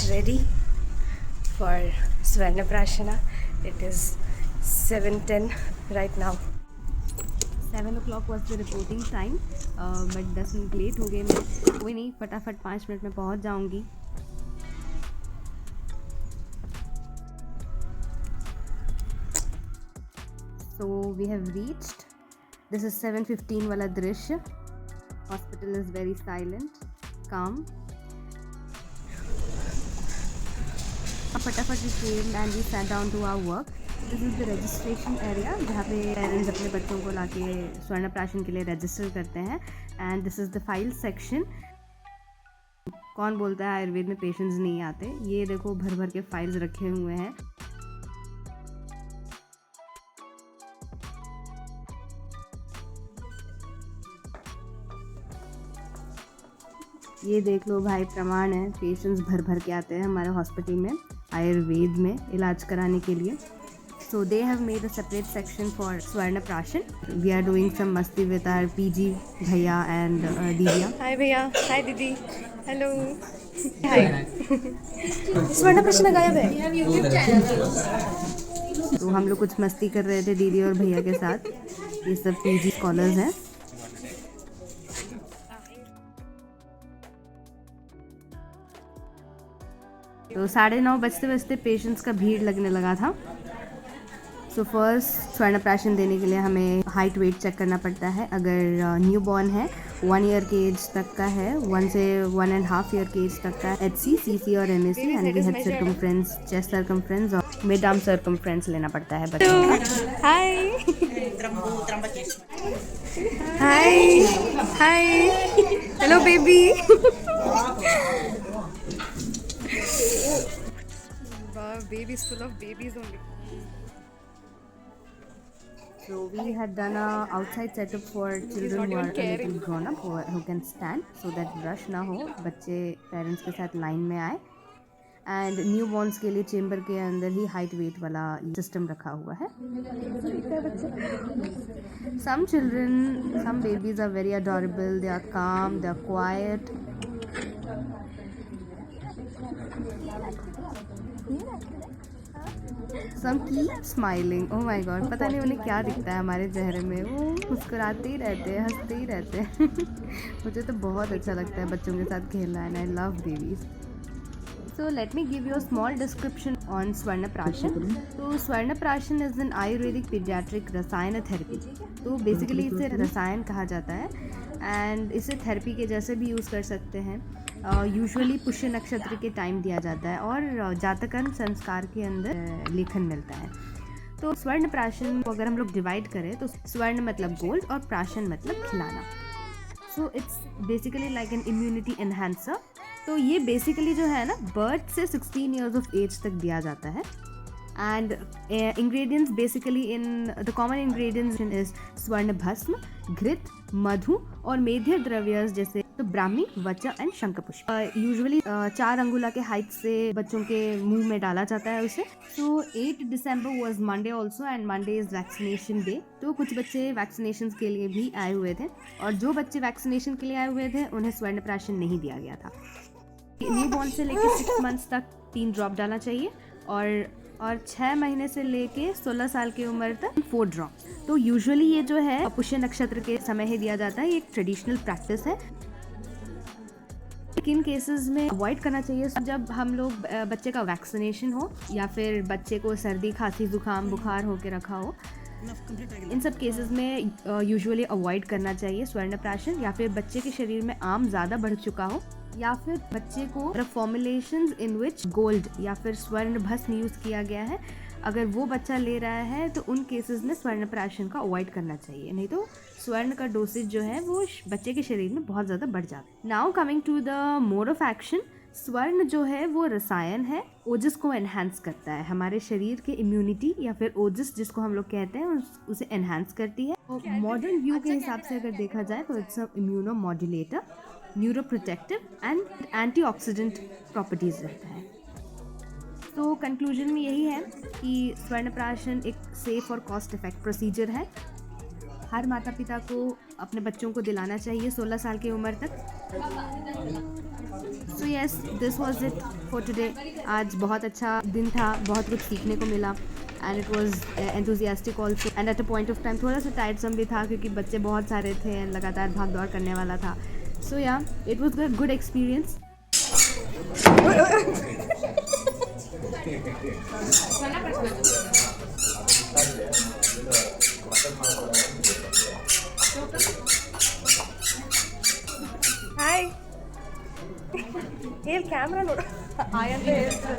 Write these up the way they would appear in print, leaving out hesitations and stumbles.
ready for Swarnaprashana. It is 7:10 right now. 7 o'clock was the reporting time, but 10 minute late हो गए मैं. कोई नहीं, फटाफट 5 मिनट में पहुंच जाऊंगी. So we have reached. This is 7:15 वाला दृश्य. Hospital is very silent, calm. फटाफट we came and we sat down to our work. This is the registration area जहाँ पे पेरेंट्स अपने बच्चों को लाके स्वर्णप्राशन के लिए रजिस्टर करते हैं. And this is the file section. कौन बोलता है आयुर्वेद में पेशेंट्स नहीं आते? ये देखो भर भर के फाइल्स रखे हुए हैं. ये देख लो भाई, प्रमाण है, पेशेंट्स भर भर के आते हैं हमारे हॉस्पिटल में आयुर्वेद में इलाज कराने के लिए. So they have made a separate section for Swarnaprashan. We are doing some masti with our PG Bhaiya and Didiya. Hi भैया, hi दीदी, hello. Hi. स्वर्णप्राशन गायब है. तो हम लोग कुछ मस्ती कर रहे थे दीदी और भैया के साथ. ये सब PG स्कॉलर्स हैं. तो 9:30 बजते बजते पेशेंट्स का भीड़ लगने लगा था. सो फर्स्ट स्वर्णप्राशन देने के लिए हमें हाइट वेट चेक करना पड़ता है. अगर न्यू बॉर्न है, 1 ईयर के एज तक का है, 1 से 1.5 ईयर के एज तक का HC, CC और MSC यानी कि हेड सर्कमफ्रेंस, चेस्ट सर्कमफ्रेंस और मिड आर्म सर्कमफ्रेंस लेना पड़ता है बच्चों को. Hi hi hi, hello baby. Wow, babies full of babies only. So we had done a outside setup for children who are a little grown up who can stand, so that rush ना हो, बच्चे parents के साथ line में आए. And new borns के लिए chamber के अंदर ही हाइट वेट वाला सिस्टम रखा हुआ है. Some children, some babies are very adorable. They are calm, they are quiet. Some keep smiling. Oh my God, पता नहीं उन्हें क्या दिखता है हमारे चेहरे में. वो मुस्कुराते ही रहते हैं, हंसते ही रहते हैं. मुझे तो बहुत अच्छा लगता है बच्चों के साथ खेलना है. I love babies. So let me give you a small description on Swarnaprashan. तो Swarnaprashan is an Ayurvedic pediatric रसायन थेरेपी. तो बेसिकली इसे रसायन कहा जाता है एंड इसे थेरेपी के जैसे भी यूज़ कर सकते हैं. यूजुअली पुष्य नक्षत्र के टाइम दिया जाता है और जातकर्म संस्कार के अंदर लेखन मिलता है. तो स्वर्णप्राशन को अगर हम लोग डिवाइड करें तो स्वर्ण मतलब गोल्ड और प्राशन मतलब खिलाना. So it's basically like an immunity enhancer. तो ये बेसिकली जो है ना, बर्थ से 16 ईयर्स ऑफ एज तक दिया जाता है. And ingredients basically in the common ingredients is स्वर्ण भस्म, घृत, मधु और मेध्य द्रव्यस जैसे तो ब्राह्मी, वचा एंड शंखपुष्प. यूजुअली 4 अंगुला के हाइट से बच्चों के मुंह में डाला जाता है उसे. So 8 December was Monday also and Monday is vaccination day. तो कुछ बच्चे वैक्सीनेशन के लिए भी आए हुए थे और जो बच्चे वैक्सीनेशन के लिए आए हुए थे उन्हें स्वर्णप्राशन नहीं दिया गया था. न्यू बॉर्न से लेकर 6 मंथ्स तक 3 ड्रॉप डालना चाहिए और 6 महीने से लेके 16 साल की उम्र तक 4 ड्रॉप. तो यूजुअली ये जो है पुष्य नक्षत्र के समय ही दिया जाता है. ये एक ट्रेडिशनल प्रैक्टिस है. किन केसेस में अवॉइड करना चाहिए? जब हम लोग बच्चे का वैक्सीनेशन हो या फिर बच्चे को सर्दी, खांसी, जुकाम, बुखार होके रखा हो, इन सब केसेस में यूजुअली अवॉइड करना चाहिए स्वर्णप्राशन. या फिर बच्चे के शरीर में आम ज़्यादा बढ़ चुका हो या फिर बच्चे को फॉर्मुलेशंस इन विच गोल्ड या फिर स्वर्ण भस्म यूज़ किया गया है, अगर वो बच्चा ले रहा है तो उन केसेस में स्वर्णप्राशन का अवॉइड करना चाहिए. नहीं तो स्वर्ण का डोसेज जो है वो बच्चे के शरीर में बहुत ज़्यादा बढ़ जाता है. Now coming to the mode of action. स्वर्ण जो है वो रसायन है, ओजस को एनहांस करता है. हमारे शरीर के इम्यूनिटी या फिर ओजस जिसको हम लोग कहते हैं उसे एनहांस करती है. मॉडर्न व्यू के हिसाब से अगर देखा जाए तो it's a immuno modulator, neuroprotective and antioxidant properties रहता है. तो कंक्लूजन में यही है कि स्वर्णप्राशन एक सेफ और कॉस्ट इफेक्ट प्रोसीजर है. हर माता पिता को अपने बच्चों को दिलाना चाहिए 16 साल की उम्र तक. So yes, this was it for today. आज बहुत अच्छा दिन था, बहुत कुछ सीखने को मिला and it was enthusiastic also and at a point of time थोड़ा सा टायरसम भी था क्योंकि बच्चे बहुत सारे थे एंड लगातार भाग दौड़ करने वाला था। सो या, it was a good experience. Hi ಹೇಳಿ ಕ್ಯಾಮ್ರಾ ನೋಡು ಹಾಯ್ ಅಂತ ಹೇಳ್ತಾರೆ.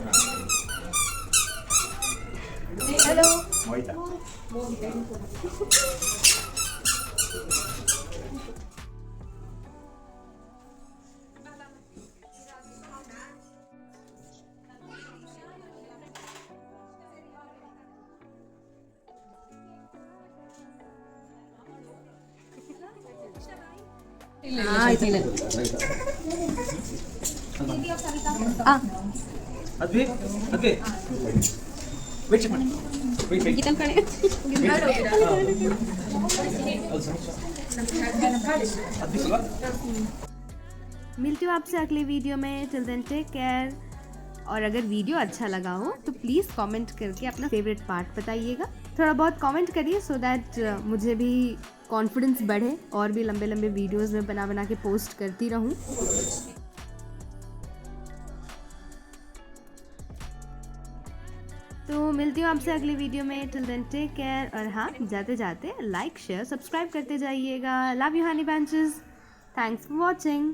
ಹಲೋ ಅದ್ವಿ ವೇಟ್ ಮಾಡಿ मिलती हूँ आपसे अगले वीडियो में। Till then take care. और अगर वीडियो अच्छा लगा हो तो प्लीज़ कमेंट करके अपना फेवरेट पार्ट बताइएगा। थोड़ा बहुत कमेंट करिए सो दैट मुझे भी कॉन्फिडेंस बढ़े और भी लंबे लंबे वीडियोस में बना के पोस्ट करती रहूँ। तो मिलती हूँ आपसे अगली वीडियो में। Till then take care. और हाँ, जाते जाते लाइक शेयर सब्सक्राइब करते जाइएगा। Love you honey bunches. Thanks for watching.